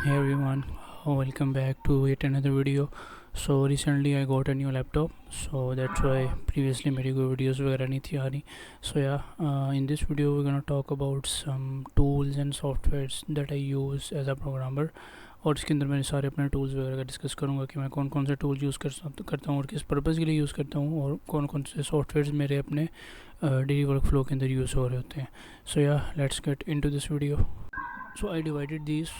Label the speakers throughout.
Speaker 1: Hey everyone, welcome back to yet another video. So recently I got a new laptop, so that's why previously मेरी कोई videos वगैरह नहीं थी आ रही. So in this video we're gonna talk about some tools and softwares that I use as a programmer. और इसके अंदर मैं सारे अपने टूल्स वगैरह का डिस्कस करूँगा कि मैं कौन कौन से टूल यूज़ करता हूँ और किस पर्पज़ के लिए यूज़ करता हूँ और कौन कौन से सॉफ्टवेयर्स मेरे अपने डेली वर्क फ्लो के अंदर यूज़ हो रहे होते हैं. So let's get into this video. So I divided these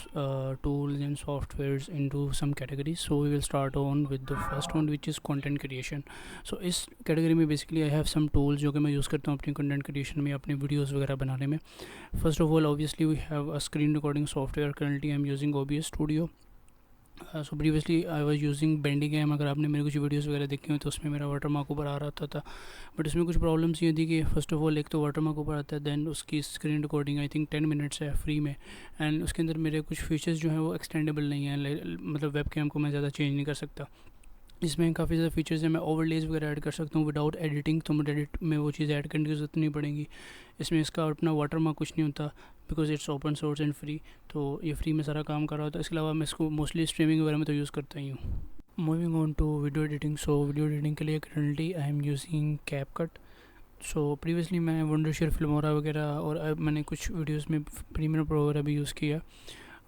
Speaker 1: tools and softwares into some categories. So we will start on with the first one, which is content creation. So इस category में basically I have some tools जो कि मैं use करता हूँ अपनी content creation में, अपने videos वगैरह बनाने में. First of all, obviously we have a screen recording software. Currently I'm using OBS Studio. So previously I was using Bandicam. अगर आपने मेरे कुछ वीडियोस वगैरह देखे हो तो उसमें मेरा वाटर मार्क ऊपर आ रहा था बट इसमें कुछ प्रॉब्लम्स ये थी कि फ़र्स्ट ऑफ ऑल एक तो वाटर मार्क ऊपर आता है, दैन उसकी screen recording I think 10 minutes है फ्री में, एंड उसके अंदर मेरे कुछ फीचर्स जो हैं वो एक्सटेंडेबल नहीं है. मतलब वेब कैम को मैं ज़्यादा चेंज नहीं कर सकता. इसमें काफ़ी ज़्यादा फीचर्स हैं. मैं ओवरलेज वगैरह ऐड कर सकता हूँ विदाउट एडिटिंग, तो मुझे एडिट में वो चीज़ ऐड करने की ज़रूरत नहीं पड़ेगी. इसमें इसका अपना वाटर मार्क कुछ नहीं होता because it's open source and free, तो ये फ्री में सारा काम कर रहा होता है. इसके अलावा मैं इसको मोस्टली स्ट्रीमिंग वगैरह में तो यूज़ करता ही हूँ. Moving on to video editing. So video editing के लिए currently I am using CapCut. So previously मैं वंडरशेयर फिल्मोरा वगैरह और अब मैंने कुछ वीडियोस में प्रीमियर प्रो वगैरह भी यूज़ किया.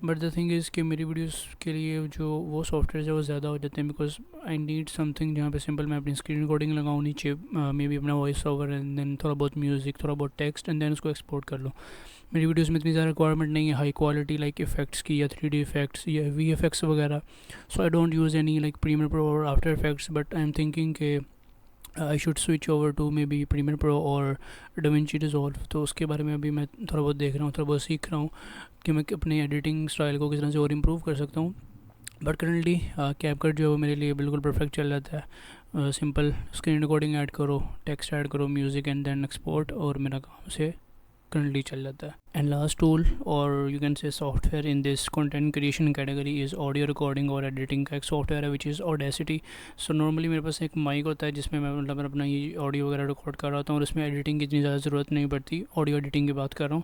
Speaker 1: बट द थिंग इज़ कि मेरी वीडियोस के लिए जो वो सॉफ्टवेयर है वो ज़्यादा हो जाते हैं बिकॉज आई नीड समथिंग जहाँ पे सिंपल मैं अपनी स्क्रीन रिकॉर्डिंग लगाऊँ नीचे, मे बी अपना वॉइस ओवर एंड देन थोड़ा बहुत म्यूज़िक, थोड़ा बहुत टेक्स्ट एंड देन उसको एक्सपोर्ट कर लूँ. मेरी वीडियोस में इतनी ज़्यादा रिक्वायरमेंट नहीं है हाई क्वालिटी लाइक इफेक्ट्स की या 3D इफेक्ट्स या VFX वगैरह. So I don't use any like Premiere Pro और After Effects, but I am thinking के I should switch over to maybe Premiere Pro और DaVinci Resolve. तो उसके बारे में अभी मैं थोड़ा बहुत देख रहा हूँ, थोड़ा बहुत सीख रहा हूँ कि मैं अपने एडिटिंग स्टाइल को किस तरह से और इम्प्रूव कर सकता हूँ. बट करंटली कैपकट जो है वो मेरे लिए बिल्कुल परफेक्ट चल जाता है. सिंपल स्क्रीन रिकॉर्डिंग ऐड करो, टेक्स्ट ऐड करो, म्यूज़िक एंड देन एक्सपोर्ट, और मेरा काम से करंटली चल जाता है. एंड लास्ट टूल और you can say software in this content creation category is audio recording और एडिटिंग का एक सॉफ्टवेयर है which is audacity. So normally मेरे पास एक माइक होता है जिसमें मैं मतलब अपना ये ऑडियो वगैरह रिकॉर्ड कर रहा होता हूँ और इसमें एडिटिंग की इतनी ज़्यादा ज़रूरत नहीं पड़ती. ऑडियो एडिटिंग की बात कर रहा हूँ.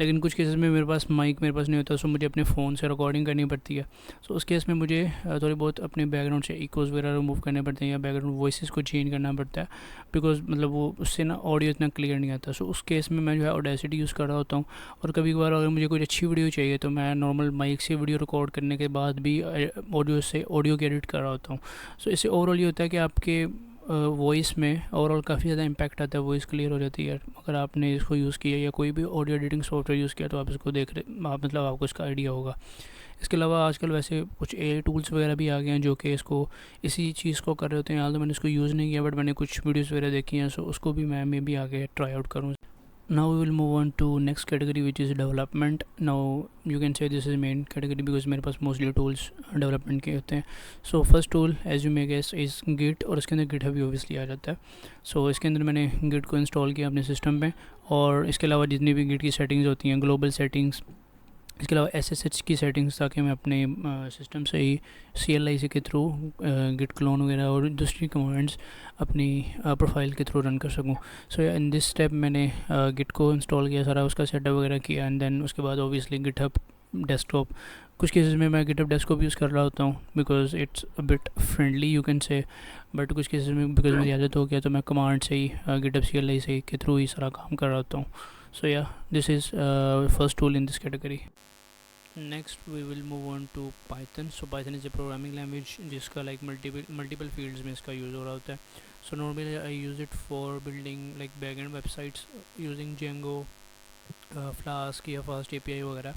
Speaker 1: लेकिन कुछ केसेस में मेरे पास माइक मेरे पास नहीं होता, सो मुझे अपने फ़ोन से रिकॉर्डिंग करनी पड़ती है. सो उस केस में मुझे थोड़ी बहुत अपने बैकग्राउंड से इकोज़ वगैरह रिमूव करने पड़ते हैं या बैकग्राउंड वॉइस को चेंज करना पड़ता है बिकॉज मतलब वो उससे ना ऑडियो इतना क्लियर नहीं आता. सो उस केस में मैं जो है ऑडेसिटी यूज़ कर रहा होता हूँ. और कभी कभार अगर मुझे कोई अच्छी वीडियो चाहिए तो मैं नॉर्मल माइक से वीडियो रिकॉर्ड करने के बाद भी ऑडियो की एडिट कर रहा होता हूँ. सो इससे ओवरऑल ये होता है कि आपके वॉइस में ओवरऑल काफ़ी ज़्यादा इम्पैक्ट आता है, वॉइस क्लियर हो जाती है अगर आपने इसको यूज़ किया या कोई भी ऑडियो एडिटिंग सॉफ्टवेयर यूज़ किया तो आप इसको देख रहे आप मतलब आपको इसका आइडिया होगा. इसके अलावा आजकल वैसे कुछ AI टूल्स वगैरह भी आ गए हैं जो कि इसको इसी चीज़ को कर रहे होते हैं. हाल तो मैंने इसको यूज़ नहीं किया बट मैंने कुछ वीडियोज़ वगैरह देखी हैं, सो उसको भी मैं मे भी आगे ट्राई आउट करूँ. Now we will move on to next category which is development. Now you can say this is main category because मेरे पास mostly tools development के होते हैं. So first tool as you may guess is Git, और इसके अंदर GitHub भी obviously आ जाता है. So इसके अंदर मैंने Git को इंस्टॉल किया अपने सिस्टम पे, और इसके अलावा जितनी भी Git की सेटिंग्स होती हैं, ग्लोबल सेटिंग्स, इसके अलावा SSH की सेटिंग्स, ताकि मैं अपने सिस्टम से ही CLI के थ्रू गिट क्लोन वगैरह और दूसरी कमांड्स अपनी प्रोफाइल के थ्रू रन कर सकूँ. सो इन दिस स्टेप मैंने गिट को इंस्टॉल किया, सारा उसका सेटअप वगैरह किया, एंड देन उसके बाद ऑब्वियसली गिटहब डेस्कटॉप. कुछ केसेस में मैं गिटहब डेस्कटॉप यूज़ कर रहा होता हूँ because it's a bit friendly you can say, but कुछ केसेस में बिकॉज मेरी आदत हो गया तो मैं कमांड से ही गिटहब CLI से के थ्रू ही सारा काम कर रहा होता हूँ. So yeah, this is first tool in this category. Next we will move on to Python. So Python is a programming language जिसका like multiple fields में इसका यूज़ हो रहा होता है. So normally I use it for building like backend websites using Django, Flask या Fast API वगैरह.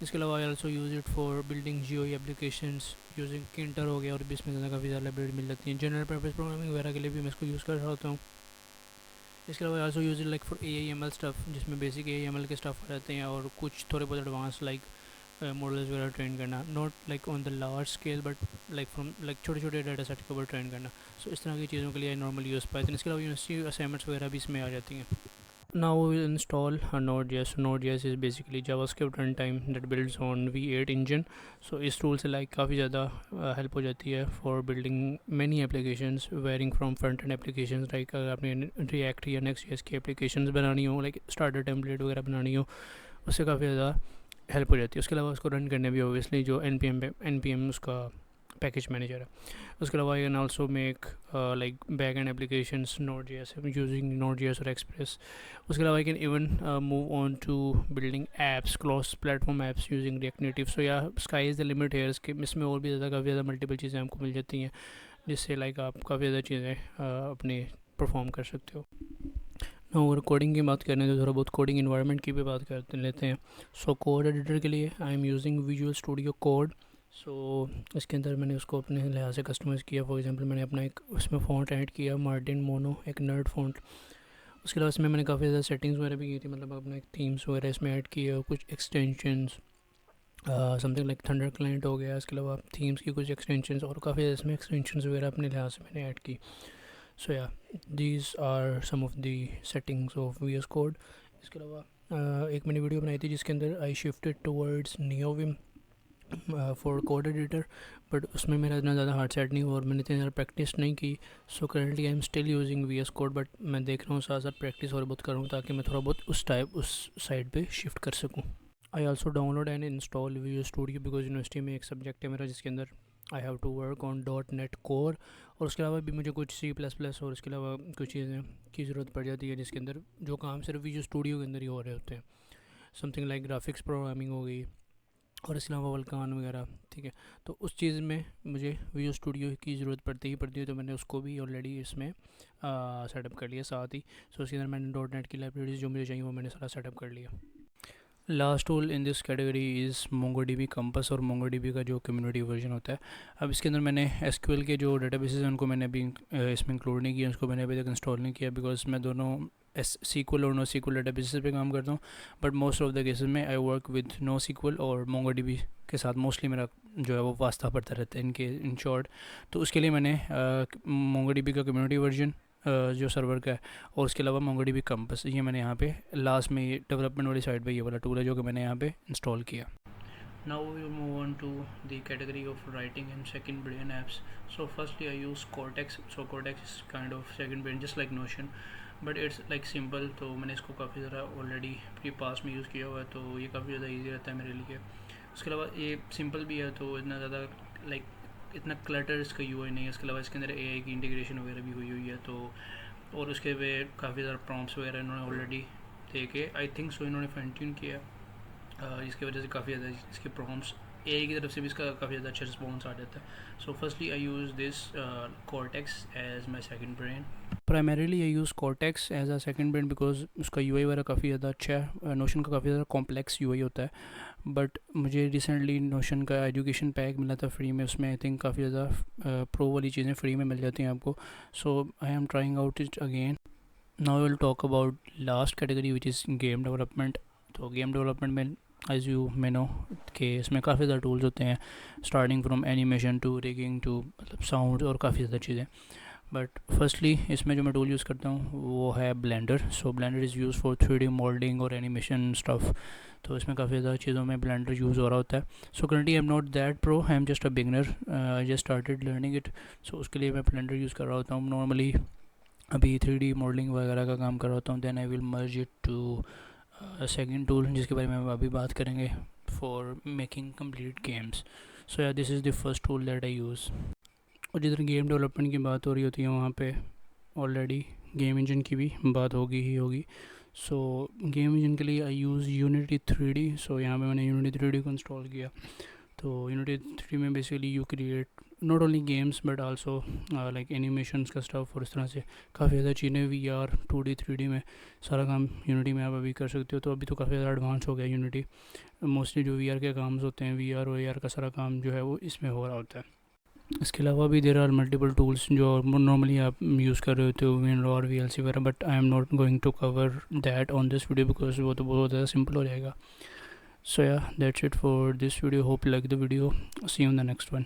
Speaker 1: इसके अलावा I also use it for building GUI applications using Kinter हो गया, और भी इसमें ज़्यादा काफ़ी ज़्यादा लाइब्रेरी मिल जाती हैं. जनरल पर्पस प्रोग्रामिंग वगैरह के लिए भी मैं इसको यूज़ कर रहा होता हूँ. इसके अलावा also use like for AIML stuff जिसमें बेसिक AIML के स्टफ़ आ जाते हैं, और कुछ थोड़े बहुत एडवांस लाइक मॉडल्स वगैरह ट्रेन करना, not like on the large scale but like from like छोटे छोटे डाटा सेट के ऊपर ट्रेन करना. सो इस तरह की चीज़ों के लिए नॉर्मली यूज़ पाइथन. इसके अलावा यूनिवर्सिटी असाइनमेंट्स वगैरह भी इसमें आ जाती हैं. Now we will install Node.js. Node.js is basically JavaScript runtime that builds on V8 engine. So इस tool से like काफ़ी ज़्यादा help हो जाती है for building many applications varying from front end applications like अगर आपने React या Next.js की applications बनानी हो, like starter template वगैरह बनानी हो, उससे काफ़ी ज़्यादा हेल्प हो जाती है। उसके अलावा उसको रन करने भी ओबियसली जो NPM उसका पैकेज मैनेजर है। उसके अलावा I can also make like back end applications Node.js using Node.js और एक्सप्रेस। उसके अलावा I can even move on to building apps, cross platform apps using React Native। So yeah sky is the limit है। इसमें और भी ज़्यादा काफ़ी ज़्यादा मल्टीपल चीज़ें आपको मिल जाती हैं, जिससे लाइक आप काफ़ी ज़्यादा चीज़ें अपने परफॉर्म कर सकते हो। और कोडिंग की बात करें तो थोड़ा बहुत कोडिंग इन्वायरमेंट की भी बात कर लेते हैं। सो कोड एडिटर के लिए I am using Visual Studio Code. So इसके अंदर मैंने उसको अपने लिहाज से कस्टमाइज़ किया। फॉर एग्जांपल मैंने अपना एक उसमें फ़ॉन्ट ऐड किया, मार्टिन मोनो, एक नर्ड फ़ॉन्ट। उसके अलावा इसमें मैंने काफ़ी ज़्यादा सेटिंग्स वगैरह भी की थी, मतलब अपने थीम्स वगैरह इसमें ऐड किए, कुछ extensions something like thunder client हो गया। इसके अलावा थीम्स की कुछ एक्सटेंशंस और काफ़ी ज़्यादा इसमें एक्सटेंशंस वगैरह अपने लिहाज से मैंने ऐड की। So yeah these are some of the settings of VS code. इसके अलावा एक मैंने वीडियो बनाई थी जिसके अंदर I shifted towards NeoVim for code editor, but उसमें मेरा इतना ज़्यादा हार्ड सेट नहीं हुआ और मैंने इतनी ज़्यादा प्रैक्टिस नहीं की। सो currently I am still using VS code, but मैं देख रहा हूँ साथ साथ प्रैक्टिस और बहुत करूँ ताकि मैं थोड़ा बहुत उस साइड पे शिफ्ट कर सकूँ। I also download and install Visual Studio because university में एक सब्जेक्ट है मेरा जिसके अंदर I have to work on .NET core, और उसके अलावा भी मुझे कुछ C++ और उसके अलावा कुछ चीज़ें की ज़रूरत पड़ जाती है जिसके अंदर जो काम सिर्फ Visual Studio के अंदर ही हो रहे होते हैं। समथिंग लाइक ग्राफिक्स प्रोग्रामिंग हो गई और इसके अलावा वल्कान वगैरह, ठीक है। तो उस चीज़ में मुझे Visual Studio की ज़रूरत पड़ती है, तो मैंने उसको भी ऑलरेडी इसमें सेटअप कर लिया साथ ही। सो उसके अंदर मैंने .NET की लाइब्रेरीज जो मुझे चाहिए वो मैंने सारा सेटअप कर लिया। Last tool in this category is MongoDB compass और MongoDB का जो कम्युनिटी वर्जन होता है। अब इसके अंदर मैंने SQL के जो डेटाबेसेस हैं उनको मैंने अभी इसमें इंक्लूड नहीं किया, उसको मैंने अभी तक इंस्टॉल नहीं किया बिकॉज मैं दोनों SQL और NoSQL डेटाबेसेस पे काम करता हूँ। But most of the cases में आई वर्क विद NoSQL और MongoDB के साथ मोस्टली मेरा जो है वो वास्ता पड़ता रहता है इनके इन शॉर्ट। तो उसके लिए मैंने MongoDB का कम्युनिटी वर्जन जो सर्वर का है और उसके अलावा MongoDB कंपस, ये मैंने यहाँ पे लास्ट में ये डेवलपमेंट वाली साइड पे ये वाला टूल है जो कि मैंने यहाँ पे इंस्टॉल किया। Now we will move on to the category of writing and second brain apps. So firstly I use Cortex। So Cortex is kind of second brain just like Notion, but it's like simple. तो मैंने इसको काफ़ी ज़्यादा already pre pass में use किया हुआ है, तो ये काफ़ी ज़्यादा ईजी रहता है मेरे लिए। उसके अलावा ये सिंपल भी है, तो इतना ज़्यादा लाइक इतना क्लटर इसका UI नहीं है। उसके अलावा इसके अंदर AI की इंटीग्रेशन वगैरह भी हुई है, तो और उसके पे काफ़ी ज़्यादा प्रॉम्प्ट्स वगैरह इन्होंने ऑलरेडी दे के आई थिंक सो इन्होंने फाइन ट्यून किया, जिसकी वजह से काफ़ी ज़्यादा इसके प्रॉम्प्ट्स AI की तरफ से भी इसका काफ़ी ज़्यादा अच्छा रिस्पॉन्स आ जाता है। So firstly I use this Cortex as my second brain. Primarily I use Cortex as a second brain because उसका UI वगैरह काफ़ी ज़्यादा अच्छा है। Notion का काफ़ी ज़्यादा कॉम्प्लेक्स UI होता है, बट मुझे रिसेंटली Notion का एजुकेशन पैक मिला था फ्री में, उसमें आई थिंक काफ़ी ज़्यादा प्रो वाली चीज़ें फ्री में मिल जाती हैं आपको। So I am trying out it again. Now will talk about last category which is game development. तो गेम डेवलपमेंट में एज यू मे नो कि इसमें काफ़ी ज़्यादा टूल्स होते हैं, starting from animation to rigging to मतलब साउंड और काफ़ी ज़्यादा चीज़ें। बट फर्स्टली इसमें जो मैं टूल यूज़ करता हूँ वो है blender. So blender is use for 3D modelling और एनिमेशन स्टफ़, तो इसमें काफ़ी ज़्यादा चीज़ों में ब्लेंडर यूज़ हो रहा होता है। So currently I am not that pro, I am just a beginner, I just started learning it. So उसके लिए मैं ब्लेंडर यूज़ कर रहा होता हूँ नॉर्मली। अभी 3D मॉडलिंग वगैरह का काम कर रहा होता हूँ, then I will merge it to second tool जिसके बारे में हम अभी बात करेंगे, for making complete games. So yeah this is the first tool that I use. और जिधर गेम डेवलपमेंट की बात हो रही होती है वहाँ पे ऑलरेडी गेम इंजन की भी बात होगी ही होगी। सो गेम इंजन के लिए आई यूज़ Unity 3D। सो यहाँ पे मैंने Unity 3D को इंस्टॉल किया। तो Unity 3D में basically you create not only games but also like animations का स्टफ, और इस तरह से काफ़ी ज़्यादा चीज़ें VR 2D 3D में सारा काम Unity में आप अभी कर सकते हो। तो अभी तो काफ़ी ज़्यादा एडवांस हो गया Unity। मोस्टली जो VR के काम होते हैं, VR और AR का सारा काम जो है वो इसमें हो रहा होता है। इसके अलावा भी देर आर मल्टीपल टूल्स जो नॉर्मली आप यूज़ कर रहे होते हो, WinRAR और VLC वगैरह, but I am not going to cover that on this video because वो तो बहुत ज़्यादा सिंपल हो जाएगा। So yeah, that's it for this video. Hope you like the video. See you in the next one.